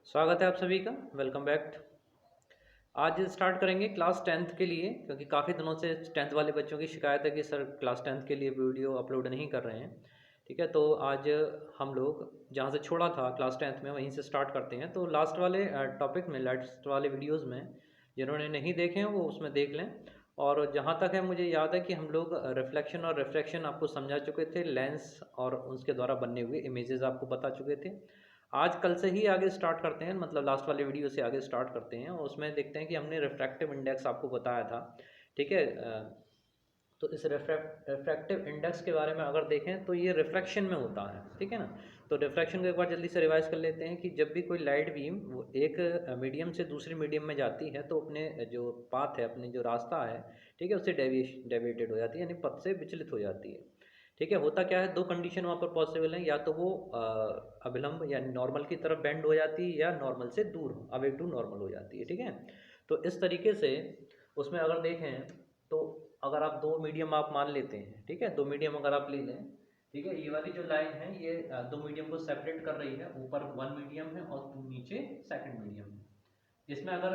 स्वागत है आप सभी का। Welcome back. आज स्टार्ट करेंगे क्लास टेंथ के लिए, क्योंकि काफ़ी दिनों से टेंथ वाले बच्चों की शिकायत है कि सर क्लास टेंथ के लिए वीडियो अपलोड नहीं कर रहे हैं। ठीक है, तो आज हम लोग जहाँ से छोड़ा था क्लास टेंथ में वहीं से स्टार्ट करते हैं। तो लास्ट वाले टॉपिक में, लास्ट वाले वीडियोज़ में जिन्होंने नहीं देखे हैं वो उसमें देख लें। और जहाँ तक है मुझे याद है कि हम लोग रिफ्लेक्शन और रिफ्रैक्शन आपको समझा चुके थे, लेंस और उसके द्वारा बनने हुए इमेजेस आपको बता चुके थे। आज कल से ही आगे स्टार्ट करते हैं, मतलब लास्ट वाले वीडियो से आगे स्टार्ट करते हैं और उसमें देखते हैं कि हमने रिफ्रैक्टिव इंडेक्स आपको बताया था। ठीक है, तो इस रिफ्रैक्टिव इंडेक्स के बारे में अगर देखें तो ये रिफ्रैक्शन में होता है। ठीक है ना, तो रिफ्रैक्शन को एक बार जल्दी से रिवाइज कर लेते हैं कि जब भी कोई लाइट बीम वो एक मीडियम से दूसरे मीडियम में जाती है तो अपने जो पाथ है, अपने जो रास्ता है, ठीक है, उससे डेविएटेड हो जाती है, यानी पथ से विचलित हो जाती है। ठीक है, होता क्या है, दो कंडीशन वहाँ पर पॉसिबल है, या तो वो अभिलंब यानी नॉर्मल की तरफ बेंड हो जाती है या नॉर्मल से दूर अवे टू नॉर्मल हो जाती है। ठीक है, तो इस तरीके से उसमें अगर देखें तो अगर आप दो मीडियम आप मान लेते हैं, ठीक है, दो मीडियम अगर आप ले लें, ठीक है, ये वाली जो लाइन है ये दो मीडियम को सेपरेट कर रही है। ऊपर वन मीडियम है और टू नीचे सेकंड मीडियम है। इसमें अगर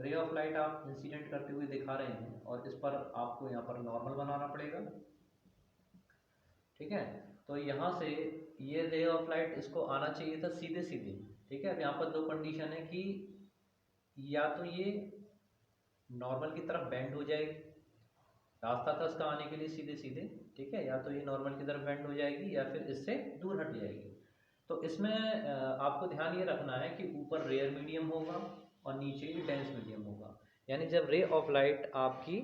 रे ऑफ लाइट आप इंसिडेंट करते हुए दिखा रहे हैं और इस पर आपको यहाँ पर नॉर्मल बनाना पड़ेगा। ठीक है, तो यहाँ से ये रे ऑफ लाइट इसको आना चाहिए था सीधे सीधे। ठीक है, अब यहाँ पर दो कंडीशन है कि या तो ये नॉर्मल की तरफ बेंड हो जाएगी, रास्ता था इसका आने के लिए सीधे सीधे, ठीक है, या तो ये नॉर्मल की तरफ बेंड हो जाएगी या फिर इससे दूर हट जाएगी। तो इसमें आपको ध्यान ये रखना है कि ऊपर रेयर मीडियम होगा और नीचे ही डेंस मीडियम होगा। यानी जब रे ऑफ लाइट आपकी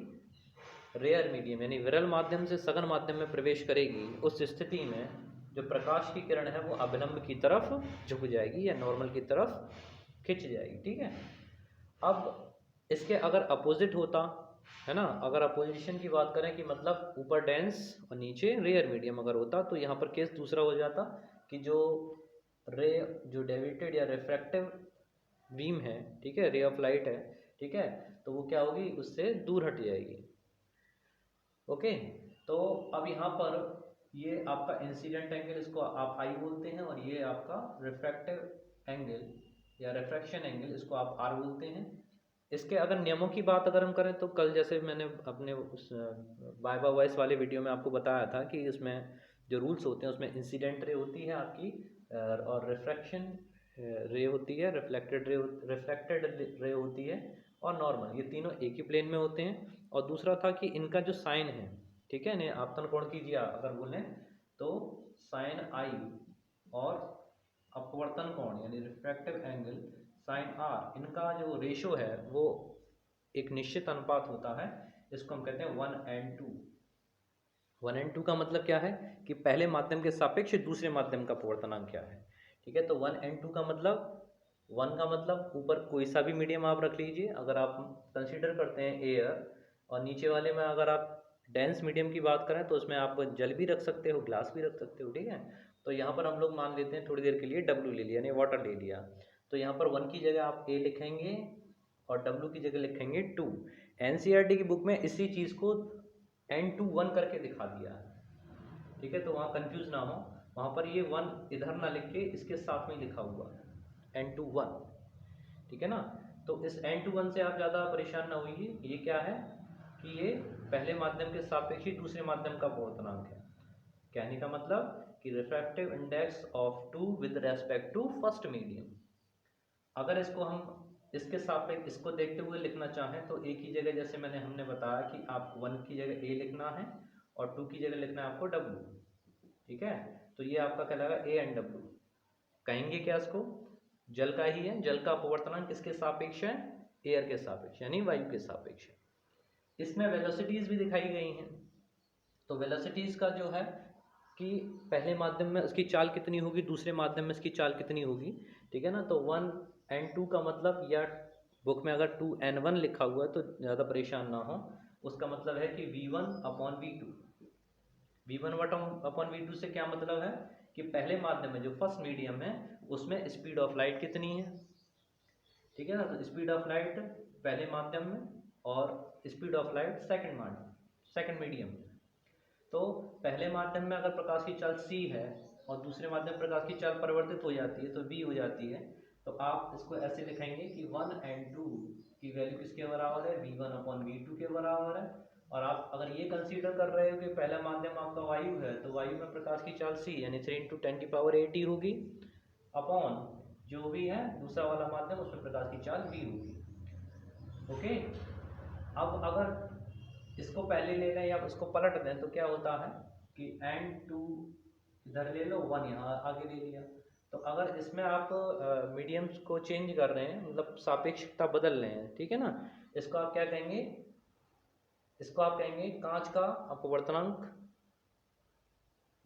रेयर मीडियम यानी विरल माध्यम से सघन माध्यम में प्रवेश करेगी, उस स्थिति में जो प्रकाश की किरण है वो अभिलंब की तरफ झुक जाएगी या नॉर्मल की तरफ खिंच जाएगी। ठीक है, अब इसके अगर अपोजिट होता है ना, अगर अपोजिशन की बात करें कि मतलब ऊपर डेंस और नीचे रेयर मीडियम अगर होता, तो यहाँ पर केस दूसरा हो जाता कि जो रे जो डेविएटेड या रिफ्रैक्टिव बीम है, ठीक है, रे ऑफ लाइट है, ठीक है, तो वो क्या होगी, उससे दूर हट जाएगी। ओके, तो अब यहाँ पर ये आपका इंसिडेंट एंगल, इसको आप आई बोलते हैं, और ये आपका रिफ्रैक्टिव एंगल या रिफ्रैक्शन एंगल, इसको आप आर बोलते हैं। इसके अगर नियमों की बात अगर हम करें तो कल जैसे मैंने अपने उस वाइवा वॉइस वाले वीडियो में आपको बताया था कि इसमें जो रूल्स होते हैं उसमें इंसिडेंट रे होती है आपकी, और रिफ्रैक्शन रे होती है, रिफ्लेक्टेड रे होती है, और नॉर्मल, ये तीनों एक ही प्लेन में होते हैं। और दूसरा था कि इनका जो साइन है, ठीक है, इन्हें आपतन कोण कीजिए अगर बोलें तो साइन आई, और अपवर्तन कोण यानी रिफ्रैक्टिव एंगल साइन आर, इनका जो रेशो है वो एक निश्चित अनुपात होता है। इसको हम कहते हैं 1:2। 1:2 का मतलब क्या है कि पहले माध्यम के सापेक्ष दूसरे माध्यम का अपवर्तनांक क्या है। ठीक है, तो 1:2 का मतलब, वन का मतलब ऊपर कोई सा भी मीडियम आप रख लीजिए, अगर आप कंसीडर करते हैं एयर, और नीचे वाले में अगर आप डेंस मीडियम की बात करें तो उसमें आप जल भी रख सकते हो, ग्लास भी रख सकते हो। ठीक है, तो यहाँ पर हम लोग मान लेते हैं थोड़ी देर के लिए डब्ल्यू ले लिया यानी वाटर ले लिया, तो यहाँ पर वन की जगह आप ए लिखेंगे और डब्ल्यू की जगह लिखेंगे 2। एनसीईआरटी की बुक में इसी चीज़ को N2 1 करके दिखा दिया है। ठीक है, तो वहाँ कंफ्यूज ना हो, वहाँ पर ये 1 इधर ना लिख के इसके साथ में लिखा हुआ है N2 1। ठीक है ना, तो इस N2 1 से आप ज़्यादा परेशान ना होइए। ये क्या है कि ये पहले माध्यम के सापेक्ष ही दूसरे माध्यम का अपवर्तनांक है। कहने का मतलब कि refractive index of two with respect to first medium. अगर इसको हम इसके सापेक्ष इसको देखते हुए लिखना चाहें तो एक ही जगह, जैसे हमने बताया कि आप 1 की जगह ए लिखना है और 2 की जगह लिखना है आपको डब्ल्यू। ठीक है, तो ये आपका कहलाएगा ए एंड डब्ल्यू। कहेंगे क्या इसको, जल का ही है, जल का अपवर्तनांक किसके सापेक्ष है, एयर के सापेक्ष यानी वायु के सापेक्ष है। इसमें वेलोसिटीज भी दिखाई गई हैं। तो वेलोसिटीज का जो है कि पहले माध्यम में उसकी चाल कितनी होगी, दूसरे माध्यम में इसकी चाल कितनी होगी। ठीक है ना, तो 1:2 का मतलब, या बुक में अगर 2:1 लिखा हुआ है तो ज़्यादा परेशान ना हो, उसका मतलब है कि V1/V2। V1/V2 से क्या मतलब है कि पहले माध्यम में जो फर्स्ट मीडियम है उसमें स्पीड ऑफ लाइट कितनी है। ठीक है ना, तो स्पीड ऑफ लाइट पहले माध्यम में और speed of light second medium में। तो पहले माध्यम में अगर प्रकाश की चाल c है और दूसरे माध्यम में प्रकाश की चाल परिवर्तित हो जाती है तो v हो जाती है। तो आप इसको ऐसे लिखेंगे कि 1 and 2 की वैल्यू किसके बराबर है, v1/v2 के बराबर है। और आप अगर ये कंसीडर कर रहे हो कि पहला माध्यम आपका वायु है, तो वायु में प्रकाश की चाल c यानी 3 × 10⁸ होगी, अपॉन जो भी है दूसरा वाला माध्यम उसमें प्रकाश की चाल v होगी। ओके, अब अगर इसको पहले ले लें या उसको पलट दें तो क्या होता है कि n2 इधर ले लो, 1 यहाँ आगे ले लिया। तो अगर इसमें आप मीडियम्स को चेंज कर रहे हैं, मतलब सापेक्षता बदल रहे हैं, ठीक है ना, इसको आप क्या कहेंगे, इसको आप कहेंगे कांच का अपवर्तनांक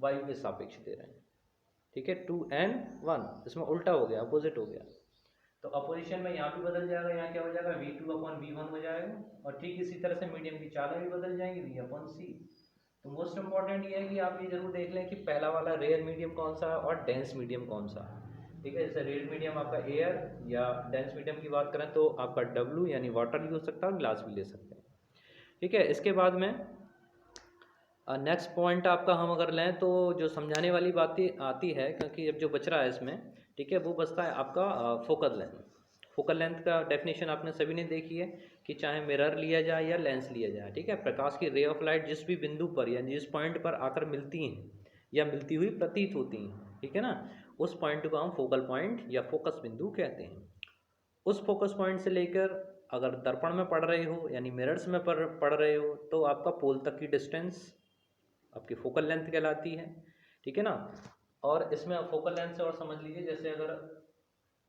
वायु के सापेक्ष दे रहे हैं, ठीक है, 2n1, इसमें उल्टा हो गया, अपोजिट हो गया। तो अपोजिशन में यहाँ भी बदल जाएगा, यहाँ क्या हो जाएगा, v2/v1 हो जाएगा। और ठीक इसी तरह से मीडियम की चालें भी बदल जाएंगी, v/c। तो मोस्ट इंपॉर्टेंट ये है कि आप ये जरूर देख लें कि पहला वाला रेयर मीडियम कौन सा है और डेंस मीडियम कौन सा है, ठीक है। जैसे रेयर मीडियम आपका एयर, या डेंस मीडियम की बात करें तो आपका W यानी वाटर भी हो सकता है और ग्लास भी ले सकते हैं, ठीक है। इसके बाद में नेक्स्ट पॉइंट आपका हम अगर लें तो जो समझाने वाली बातें आती है, क्योंकि अब जो बच रहा है इसमें, ठीक है, वो बचता है आपका फोकल लेंथ। फोकल लेंथ का डेफिनेशन आपने सभी ने देखी है कि चाहे मिरर लिया जाए या लेंस लिया जाए, ठीक है, प्रकाश की रे ऑफ लाइट जिस भी बिंदु पर या जिस पॉइंट पर आकर मिलती हैं या मिलती हुई प्रतीत होती हैं, ठीक है ना, उस पॉइंट को हम फोकल पॉइंट या फोकस बिंदु कहते हैं। उस फोकस पॉइंट से लेकर अगर दर्पण में पढ़ रहे हो यानी मिरर्स में पढ़ रहे हो तो आपका पोल तक की डिस्टेंस आपकी फोकल लेंथ कहलाती है, ठीक है ना। और इसमें फोकल लेंथ से और समझ लीजिए, जैसे अगर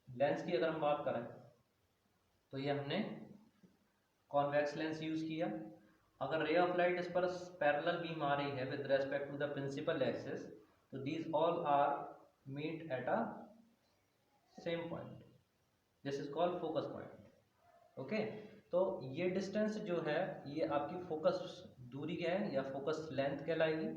लेंस की अगर हम बात करें तो ये हमने कॉन्वेक्स लेंस यूज किया। अगर रे ऑफ लाइट इस पर पैरेलल बीम आ रही है with respect to the principal axis, तो these all are meet at a same point, this is called focus point. Okay, तो ये डिस्टेंस जो है ये आपकी फोकस दूरी है या फोकस लेंथ कहलाएगी।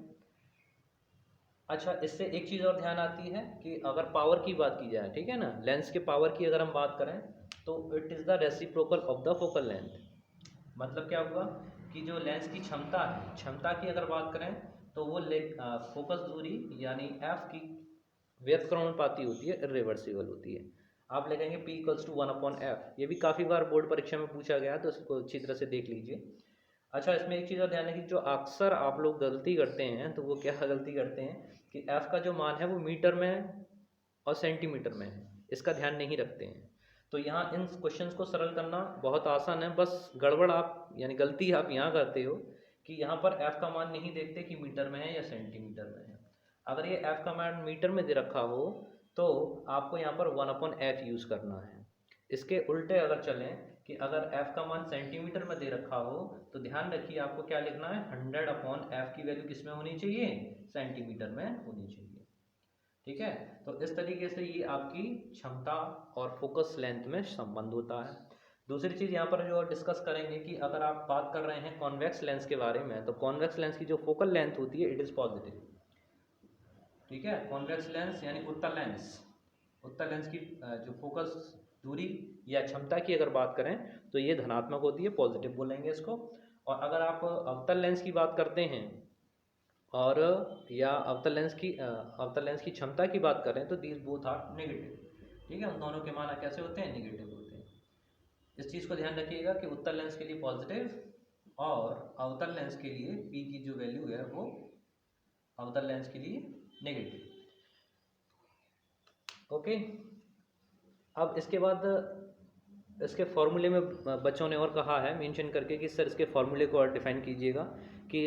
अच्छा, इससे एक चीज़ और ध्यान आती है कि अगर पावर की बात की जाए, ठीक है ना, लेंस के पावर की अगर हम बात करें तो it is the reciprocal of the focal length. मतलब क्या हुआ कि जो लेंस की क्षमता है, क्षमता की अगर बात करें तो वो फोकस दूरी यानी एफ की व्युत्क्रमणपाती होती है, इरिवर्सिबल होती है। आप लिखेंगे P = 1/f। ये भी काफ़ी बार बोर्ड परीक्षा में पूछा गया है, तो इसको अच्छी तरह से देख लीजिए। अच्छा, इसमें एक चीज़ और ध्यान है कि जो अक्सर आप लोग गलती करते हैं, तो वो क्या गलती करते हैं कि f का जो मान है वो मीटर में और सेंटीमीटर में है, इसका ध्यान नहीं रखते हैं। तो यहाँ इन क्वेश्चंस को सरल करना बहुत आसान है, बस गड़बड़ आप यानी गलती आप यहाँ करते हो कि यहाँ पर f का मान नहीं देखते कि मीटर में है या सेंटीमीटर में है। अगर ये f का मान मीटर में दे रखा हो तो आपको यहाँ पर 1/f यूज़ करना है। इसके उल्टे अगर चलें कि अगर f का मान सेंटीमीटर में दे रखा हो तो ध्यान रखिए आपको क्या लिखना है, 100/f की वैल्यू किस में होनी चाहिए, सेंटीमीटर में होनी चाहिए, ठीक है। तो इस तरीके से ये आपकी क्षमता और फोकस लेंथ में संबंध होता है। दूसरी चीज़ यहाँ पर जो डिस्कस करेंगे कि अगर आप बात कर रहे हैं कॉन्वेक्स लेंस के बारे में, तो कॉन्वेक्स लेंस की जो फोकल लेंथ होती है इट इज़ पॉजिटिव, ठीक है। कॉन्वेक्स लेंस यानी उत्तल लेंस की जो फोकस दूरी या क्षमता की अगर बात करें तो ये धनात्मक होती है, पॉजिटिव बोलेंगे इसको। और अगर आप अवतल लेंस की बात करते हैं और या अवतल लेंस की क्षमता की बात करें तो दीज बोथ आर नेगेटिव, ठीक है। उन दोनों के मान कैसे होते हैं, नेगेटिव होते हैं। इस चीज़ को ध्यान रखिएगा कि उत्तल लेंस के लिए पॉजिटिव और अवतल लेंस के लिए P की जो वैल्यू है वो अवतल लेंस के लिए नेगेटिव। ओके, अब इसके बाद इसके फॉर्मूले में बच्चों ने और कहा है मेंशन करके कि सर इसके फॉर्मूले को और डिफाइन कीजिएगा कि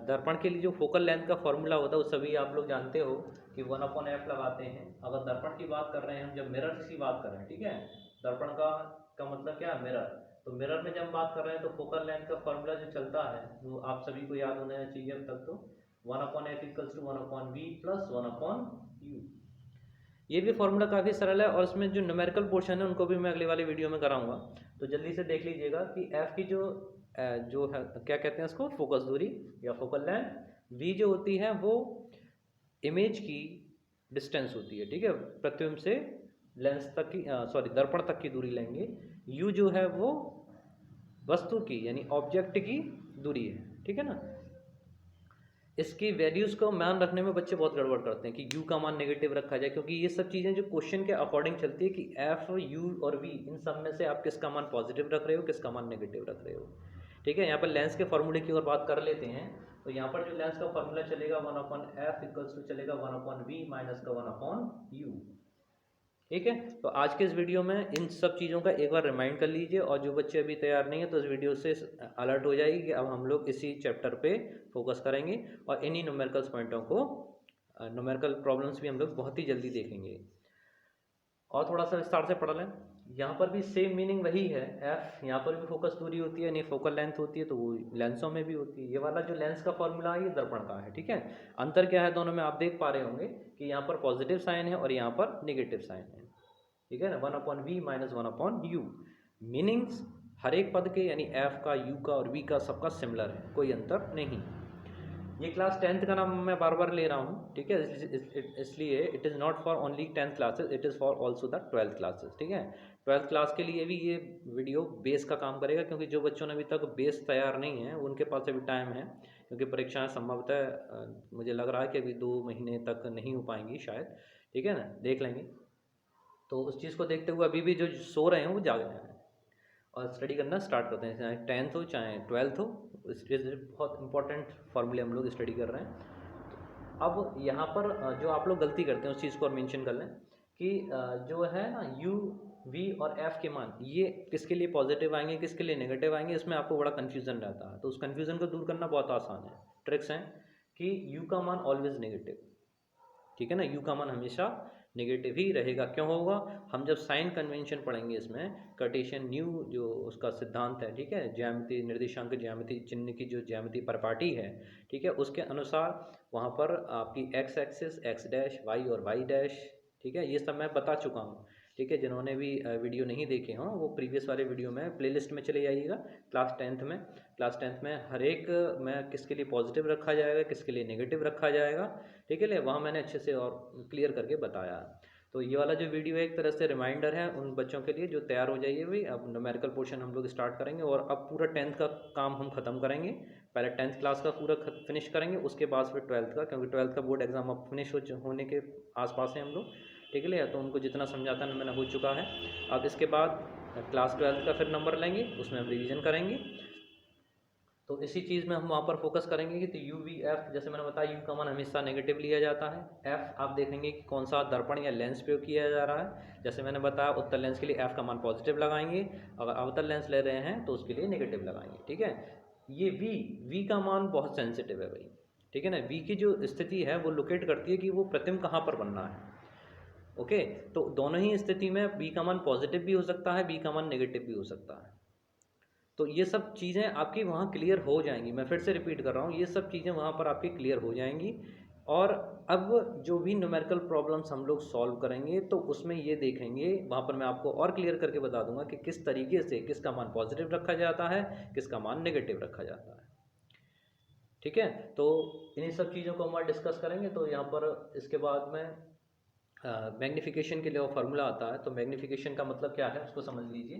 दर्पण के लिए जो फोकल लेंथ का फॉर्मूला होता है वो सभी आप लोग जानते हो कि 1/f लगाते हैं। अगर दर्पण की बात कर रहे हैं हम, जब मिरर की बात कर रहे हैं, ठीक है, दर्पण का मतलब क्या है, मिरर। तो मिरर में जब बात कर रहे हैं तो फोकल लेंथ का फॉर्मूला जो चलता है वो आप सभी को याद होना चाहिए अब तक। तो 1/f = 1/v + 1/u। ये भी फॉर्मूला काफ़ी सरल है और इसमें जो न्यूमेरिकल पोर्शन है उनको भी मैं अगले वाले वीडियो में कराऊंगा, तो जल्दी से देख लीजिएगा कि f की जो है क्या कहते हैं उसको, फोकस दूरी या फोकल लेंथ। v जो होती है वो इमेज की डिस्टेंस होती है, ठीक है, प्रतिबिंब से लेंस तक की दर्पण तक की दूरी लेंगे। u जो है वो वस्तु की यानी ऑब्जेक्ट की दूरी है, ठीक है ना। इसकी वैल्यूज़ को मान रखने में बच्चे बहुत गड़बड़ करते हैं कि u का मान नेगेटिव रखा जाए, क्योंकि ये सब चीज़ें जो क्वेश्चन के अकॉर्डिंग चलती है कि f, u और v इन सब में से आप किसका मान पॉजिटिव रख रहे हो, किसका मान नेगेटिव रख रहे हो। ठीक है, यहाँ पर लेंस के फॉर्मूले की ओर बात कर लेते हैं। तो यहाँ पर जो लेंस का फॉर्मूला चलेगा 1/f इक्वल्स टू चलेगा 1/v माइनस का 1/u। ठीक है, तो आज के इस वीडियो में इन सब चीज़ों का एक बार रिमाइंड कर लीजिए, और जो बच्चे अभी तैयार नहीं है तो इस वीडियो से अलर्ट हो जाएगी कि अब हम लोग इसी चैप्टर पे फोकस करेंगे और इन्हीं न्यूमेरिकल्स पॉइंटों को, न्यूमेरिकल प्रॉब्लम्स भी हम लोग बहुत ही जल्दी देखेंगे। और थोड़ा सा विस्तार से पढ़ लें। यहाँ पर भी सेम मीनिंग वही है, एफ यहाँ पर भी फोकस दूरी होती है, यानी फोकल लेंथ होती है, तो वो लेंसों में भी होती है। ये वाला जो लेंस का फॉर्मूला है ये दर्पण का है। ठीक है, अंतर क्या है दोनों में आप देख पा रहे होंगे कि यहाँ पर पॉजिटिव साइन है और यहाँ पर नेगेटिव साइन है। ठीक है ना, 1/v माइनस 1/u। मीनिंग्स हर एक पद के, यानी एफ का, यू का और वी का सबका सिमिलर है, कोई अंतर नहीं। ये क्लास 10th का नाम मैं बार बार ले रहा हूँ। ठीक है, इसलिए it is not for only 10th classes, it is for also the 12th classes. ठीक है, 12th क्लास के लिए भी ये वीडियो बेस का काम करेगा, क्योंकि जो बच्चों ने अभी तक बेस तैयार नहीं है उनके पास अभी टाइम है, क्योंकि परीक्षाएं संभवतः मुझे लग रहा है कि अभी 2 महीने तक नहीं हो पाएंगी शायद। ठीक है ना, देख लेंगे। तो उस चीज़ को देखते हुए अभी भी जो सो रहे हैं वो जाग रहे हैं और स्टडी करना स्टार्ट करते हैं, चाहे 10th हो चाहे 12th हो। इसलिए बहुत इंपॉर्टेंट फॉर्मूले हम लोग स्टडी कर रहे हैं। अब यहाँ पर जो आप लोग गलती करते हैं उस चीज़ को और मेंशन कर लें कि जो है ना u, v और f के मान ये किसके लिए पॉजिटिव आएंगे, किसके लिए नेगेटिव आएंगे, इसमें आपको बड़ा कन्फ्यूज़न रहता है। तो उस कन्फ्यूज़न को दूर करना बहुत आसान है। ट्रिक्स हैं कि u का मान ऑलवेज नेगेटिव। ठीक है ना, u का मान हमेशा नेगेटिव ही रहेगा। क्यों होगा, हम जब साइन कन्वेंशन पढ़ेंगे इसमें, कार्टेशियन न्यू जो उसका सिद्धांत है, ठीक है, ज्यामिति निर्देशांक ज्यामिति चिन्ह की जो ज्यामिति परिपाटी है, ठीक है, उसके अनुसार वहाँ पर आपकी X axis, X dash, Y और वाई डैश, ठीक है, ये सब मैं बता चुका हूँ। ठीक है, जिन्होंने भी वीडियो नहीं देखे हों वो प्रीवियस वाले वीडियो में प्लेलिस्ट में चले जाइएगा। क्लास टेंथ में हर एक में किसके लिए पॉजिटिव रखा जाएगा, किसके लिए नेगेटिव रखा जाएगा, ठीक है, वहाँ मैंने अच्छे से और क्लियर करके बताया। तो ये वाला जो वीडियो है एक तरह से रिमाइंडर है उन बच्चों के लिए जो तैयार हो जाइए भाई। अब न्यूमेरिकल पोर्शन हम लोग स्टार्ट करेंगे और अब पूरा 10th का काम हम ख़त्म करेंगे। पहले 10th क्लास का पूरा फिनिश करेंगे, उसके बाद फिर 12th का, क्योंकि 12th का बोर्ड एग्ज़ाम अब फिनिश होने के आसपास हैं हम लोग। ठीक है, तो उनको जितना समझाता मैंने हो चुका है। अब इसके बाद क्लास 12th का फिर नंबर लेंगे, उसमें हम रिवीजन करेंगे। तो इसी चीज़ में हम वहाँ पर फोकस करेंगे कि तो यू वी एफ, जैसे मैंने बताया यू का मान हमेशा नेगेटिव लिया जाता है। एफ आप देखेंगे कि कौन सा दर्पण या लेंस प्रयोग किया जा रहा है। जैसे मैंने बताया उत्तल लेंस के लिए एफ का मान पॉजिटिव लगाएंगे, अगर अवतल लेंस ले रहे हैं तो उसके लिए नेगेटिव लगाएंगे। ठीक है, ये वी का मान बहुत सेंसिटिव है भाई। ठीक है ना, वी की जो स्थिति है वो लोकेट करती है कि वो प्रतिबिंब कहाँ पर बनना है। ओके, तो दोनों ही स्थिति में वी का मान पॉजिटिव भी हो सकता है, वी का मान नेगेटिव भी हो सकता है। तो ये सब चीज़ें आपकी वहाँ क्लियर हो जाएंगी। मैं फिर से रिपीट कर रहा हूँ, ये सब चीज़ें वहाँ पर आपकी क्लियर हो जाएंगी। और अब जो भी न्यूमेरिकल प्रॉब्लम्स हम लोग सॉल्व करेंगे तो उसमें ये देखेंगे, वहाँ पर मैं आपको और क्लियर करके बता दूंगा कि किस तरीके से किसका मान पॉजिटिव रखा जाता है, किसका मान नेगेटिव रखा जाता है। ठीक है, तो इन्हीं सब चीज़ों को हम डिस्कस करेंगे। तो यहाँ पर इसके बाद में मैग्नीफिकेशन के लिए फार्मूला आता है। तो मैग्नीफिकेशन का मतलब क्या है उसको समझ लीजिए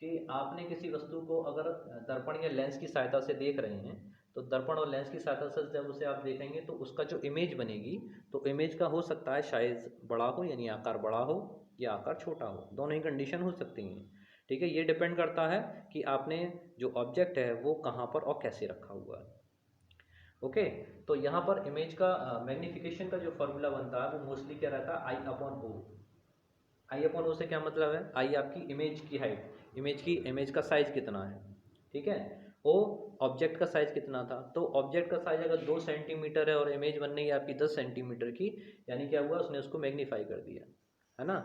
कि आपने किसी वस्तु को अगर दर्पण या लेंस की सहायता से देख रहे हैं, तो दर्पण और लेंस की सहायता से जब उसे आप देखेंगे तो उसका जो इमेज बनेगी, तो इमेज का हो सकता है साइज बड़ा हो, यानी आकार बड़ा हो, या आकार छोटा हो, दोनों ही कंडीशन हो सकती हैं। ठीक है, ये डिपेंड करता है कि आपने जो ऑब्जेक्ट है वो कहाँ पर और कैसे रखा हुआ है। ओके, तो यहाँ पर इमेज का मैग्नीफिकेशन का जो फॉर्मूला बनता है वो मोस्टली क्या रहता है, आई अपॉन ओ। आई अपॉन ओ से क्या मतलब है, आई आपकी इमेज की हाइट, इमेज का साइज कितना है, ठीक है, ओ ऑब्जेक्ट का साइज कितना था। तो ऑब्जेक्ट का साइज अगर 2 सेंटीमीटर है और इमेज बनने है आपकी 10 सेंटीमीटर की, यानी क्या हुआ, उसने उसको मैग्नीफाई कर दिया, है ना,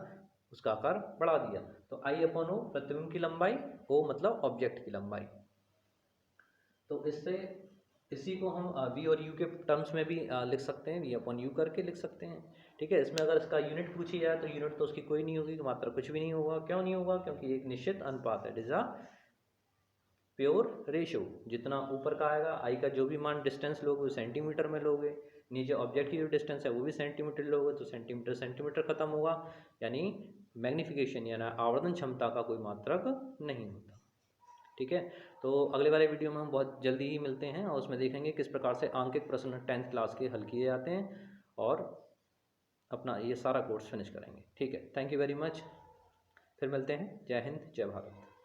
उसका आकार बढ़ा दिया। तो आई अपॉन ओ प्रतिबिंब की लंबाई, ओ मतलब ऑब्जेक्ट की लंबाई। तो इससे इसी को हम वी और यू के टर्म्स में भी लिख सकते हैं, वी अपॉन यू करके लिख सकते हैं। ठीक है, इसमें अगर इसका यूनिट पूछी जाए तो यूनिट तो उसकी कोई नहीं होगी, मात्रा कुछ भी नहीं होगा। क्यों नहीं होगा, क्योंकि एक निश्चित अनुपात है, it is a pure ratio. जितना ऊपर का आएगा आई का जो भी मान डिस्टेंस लोगे वो सेंटीमीटर में लोगे, नीचे ऑब्जेक्ट की जो डिस्टेंस है वो भी सेंटीमीटर लोगे, तो सेंटीमीटर सेंटीमीटर खत्म होगा, यानी मैग्नीफिकेशन यानी आवर्धन क्षमता का कोई मात्रक नहीं होता। ठीक है। तो अगले वाले वीडियो में हम बहुत जल्दी ही मिलते हैं और उसमें देखेंगे किस प्रकार से आंकिक प्रश्न 10th क्लास के हल किए जाते हैं और अपना ये सारा कोर्स फिनिश करेंगे। ठीक है, थैंक यू वेरी मच। फिर मिलते हैं। जय हिंद, जय भारत।